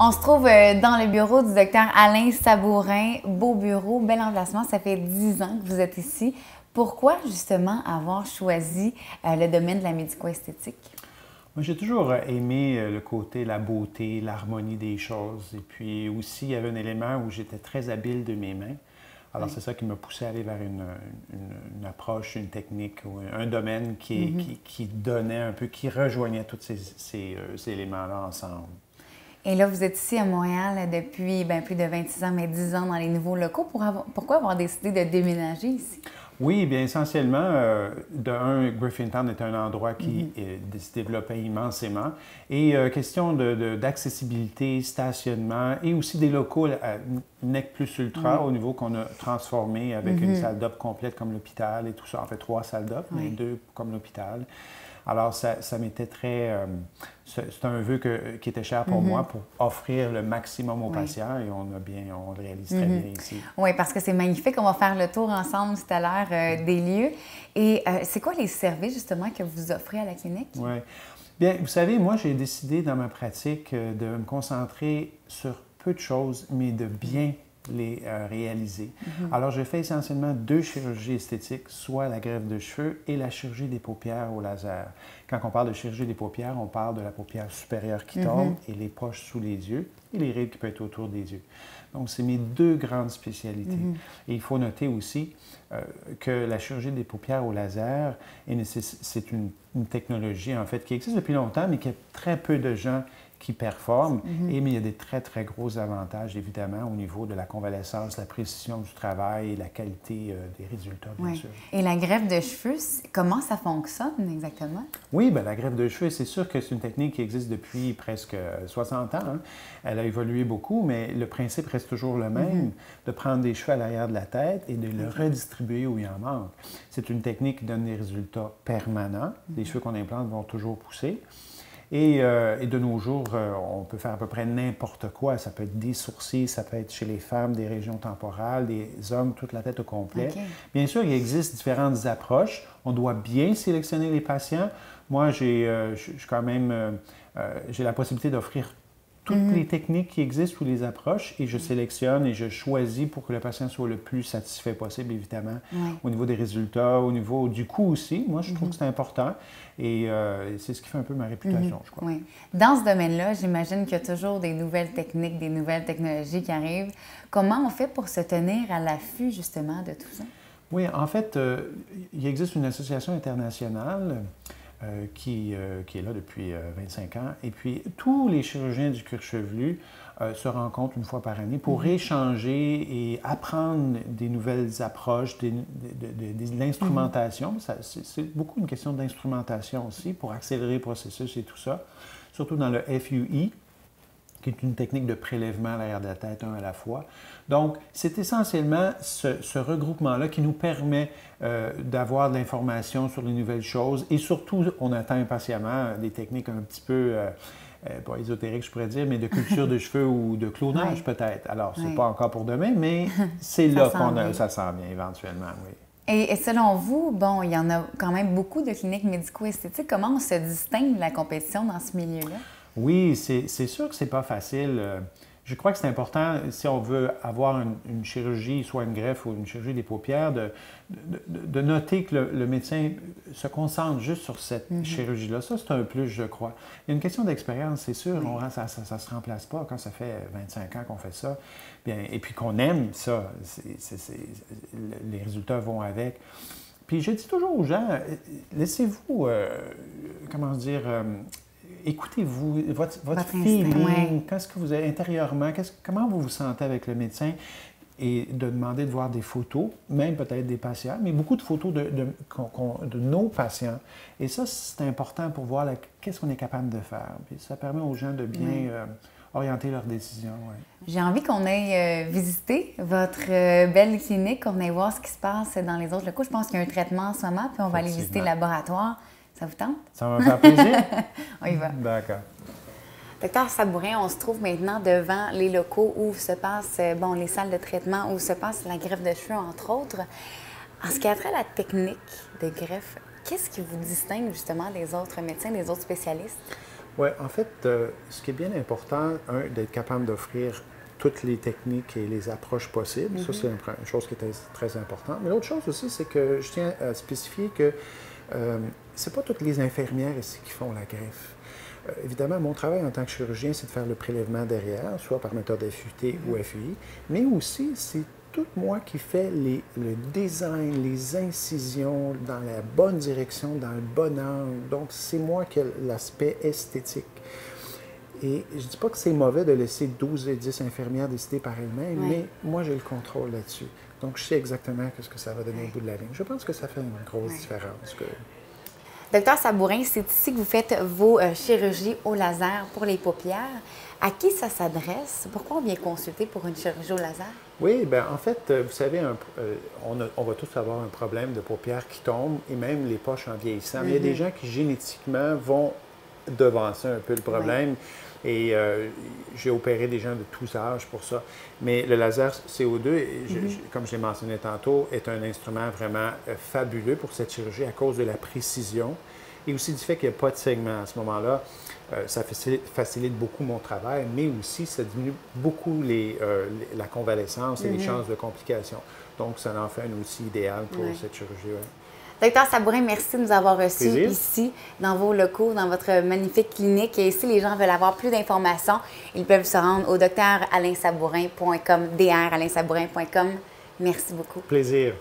On se trouve dans le bureau du docteur Alain Sabourin. Beau bureau, bel emplacement. Ça fait 10 ans que vous êtes ici. Pourquoi, justement, avoir choisi le domaine de la médico-esthétique? Moi, j'ai toujours aimé le côté, la beauté, l'harmonie des choses. Et puis aussi, il y avait un élément où j'étais très habile de mes mains. Alors, c'est ça qui m'a poussé à aller vers une approche, une technique, ou un domaine qui donnait un peu, qui rejoignait tous ces éléments-là ensemble. Et là, vous êtes ici à Montréal depuis plus de 26 ans, mais 10 ans dans les nouveaux locaux. Pourquoi avoir décidé de déménager ici? Oui, bien essentiellement, Griffintown est un endroit qui se développait immensément. Et question d'accessibilité, stationnement et aussi des locaux NEC plus ultra au niveau qu'on a transformé avec une salle d'op complète comme l'hôpital et tout ça. En fait, 3 salles d'op, mais 2 comme l'hôpital. Alors, ça m'était très... c'est un vœu qui était cher pour moi pour offrir le maximum aux patients et on le réalise très bien ici. Oui, parce que c'est magnifique. On va faire le tour ensemble tout à l'heure des lieux. Et c'est quoi les services, justement, que vous offrez à la clinique? Oui. Bien, vous savez, moi, j'ai décidé dans ma pratique de me concentrer sur peu de choses, mais de bien les réaliser. Alors, j'ai fait essentiellement 2 chirurgies esthétiques, soit la greffe de cheveux et la chirurgie des paupières au laser. Quand on parle de chirurgie des paupières, on parle de la paupière supérieure qui tombe et les poches sous les yeux et les rides qui peuvent être autour des yeux. Donc, c'est mes 2 grandes spécialités. Et il faut noter aussi que la chirurgie des paupières au laser, c'est une technologie, en fait, qui existe depuis longtemps, mais qu'il y a très peu de gens qui performent. Mais il y a des très, très gros avantages, évidemment, au niveau de la convalescence, la précision du travail et la qualité des résultats, bien sûr. Et la greffe de cheveux, comment ça fonctionne exactement? Oui, bien, la greffe de cheveux, c'est sûr que c'est une technique qui existe depuis presque 60 ans. Hein. Elle a évolué beaucoup, mais le principe reste toujours le même, de prendre des cheveux à l'arrière de la tête et de le redistribuer où il en manque. C'est une technique qui donne des résultats permanents. Les cheveux qu'on implante vont toujours pousser. Et de nos jours, on peut faire à peu près n'importe quoi. Ça peut être des sourcils, ça peut être chez les femmes, des régions temporales, des hommes, toute la tête au complet. Bien sûr, il existe différentes approches. On doit bien sélectionner les patients. Moi, j'ai la possibilité d'offrir toutes les techniques qui existent ou les approches et je sélectionne et je choisis pour que le patient soit le plus satisfait possible, évidemment, au niveau des résultats, au niveau du coût aussi. Moi, je trouve que c'est important et c'est ce qui fait un peu ma réputation, je crois. Oui. Dans ce domaine-là, j'imagine qu'il y a toujours des nouvelles techniques, des nouvelles technologies qui arrivent. Comment on fait pour se tenir à l'affût, justement, de tout ça? Oui, en fait, il existe une association internationale qui est là depuis 25 ans. Et puis, tous les chirurgiens du cuir chevelu se rencontrent une fois par année pour échanger et apprendre des nouvelles approches, de l'instrumentation. C'est beaucoup une question d'instrumentation aussi pour accélérer le processus et tout ça, surtout dans le FUE, qui est une technique de prélèvement à l'arrière de la tête, un à la fois. Donc, c'est essentiellement ce regroupement-là qui nous permet d'avoir de l'information sur les nouvelles choses et surtout, on attend impatiemment des techniques un petit peu, pas ésotériques, je pourrais dire, mais de culture de cheveux ou de clonage peut-être. Alors, c'est pas encore pour demain, mais c'est là qu'on ça sent bien éventuellement, oui. Et selon vous, bon, il y en a quand même beaucoup de cliniques médico-esthétiques. Comment on se distingue de la compétition dans ce milieu-là? Oui, c'est sûr que c'est pas facile. Je crois que c'est important, si on veut avoir une chirurgie, soit une greffe ou une chirurgie des paupières, de noter que le médecin se concentre juste sur cette chirurgie-là. Ça, c'est un plus, je crois. Il y a une question d'expérience, c'est sûr. Ça ne se remplace pas quand ça fait 25 ans qu'on fait ça. Bien, et puis qu'on aime ça. Les résultats vont avec. Puis je dis toujours aux gens, laissez-vous, comment dire... écoutez-vous, votre feeling, qu'est-ce que vous avez intérieurement, comment vous vous sentez avec le médecin et de demander de voir des photos, même peut-être des patients, mais beaucoup de photos de nos patients. Et ça, c'est important pour voir qu'est-ce qu'on est capable de faire. Puis ça permet aux gens de bien orienter leurs décisions. J'ai envie qu'on aille visiter votre belle clinique, qu'on aille voir ce qui se passe dans les autres locaux. Je pense qu'il y a un traitement en ce moment, puis on va aller visiter le laboratoire. Ça vous tente? Ça va me faire plaisir. On y va. D'accord. Docteur Sabourin, on se trouve maintenant devant les locaux où se passent les salles de traitement, où se passe la greffe de cheveux, entre autres. En ce qui a trait à la technique de greffe, qu'est-ce qui vous distingue justement des autres médecins, des autres spécialistes? Oui, en fait, ce qui est bien important, d'être capable d'offrir toutes les techniques et les approches possibles. Ça, c'est une chose qui est très importante. Mais l'autre chose aussi, c'est que je tiens à spécifier que c'est pas toutes les infirmières ici qui font la greffe. Évidemment, mon travail en tant que chirurgien, c'est de faire le prélèvement derrière, soit par méthode FUT ou FUI, mais aussi, c'est tout moi qui fais le design, les incisions dans la bonne direction, dans le bon angle. Donc, c'est moi qui ai l'aspect esthétique. Et je ne dis pas que c'est mauvais de laisser 12 et 10 infirmières décider par elles-mêmes, mais moi, j'ai le contrôle là-dessus. Donc, je sais exactement ce que ça va donner au bout de la ligne. Je pense que ça fait une grosse différence. Docteur Sabourin, c'est ici que vous faites vos chirurgies au laser pour les paupières. À qui ça s'adresse? Pourquoi on vient consulter pour une chirurgie au laser? Oui, bien, en fait, vous savez, on va tous avoir un problème de paupières qui tombent et même les poches en vieillissant. Mais il y a des gens qui génétiquement vont devancer un peu le problème. Et j'ai opéré des gens de tous âges pour ça. Mais le laser CO2, comme je l'ai mentionné tantôt, est un instrument vraiment fabuleux pour cette chirurgie à cause de la précision et aussi du fait qu'il n'y a pas de segment à ce moment-là. Ça facilite beaucoup mon travail, mais aussi ça diminue beaucoup la convalescence et les chances de complications. Donc, ça en fait un outil idéal pour cette chirurgie. Ouais. Docteur Sabourin, merci de nous avoir reçus ici, dans vos locaux, dans votre magnifique clinique. Et si les gens veulent avoir plus d'informations, ils peuvent se rendre au dralainsabourin.com, dralainsabourin.com. Merci beaucoup. Plaisir.